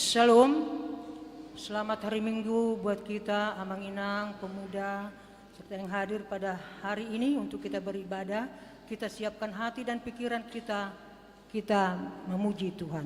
Shalom, selamat hari Minggu buat kita, Amang Inang, pemuda, serta yang hadir pada hari ini untuk kita beribadah. Kita siapkan hati dan pikiran kita memuji Tuhan.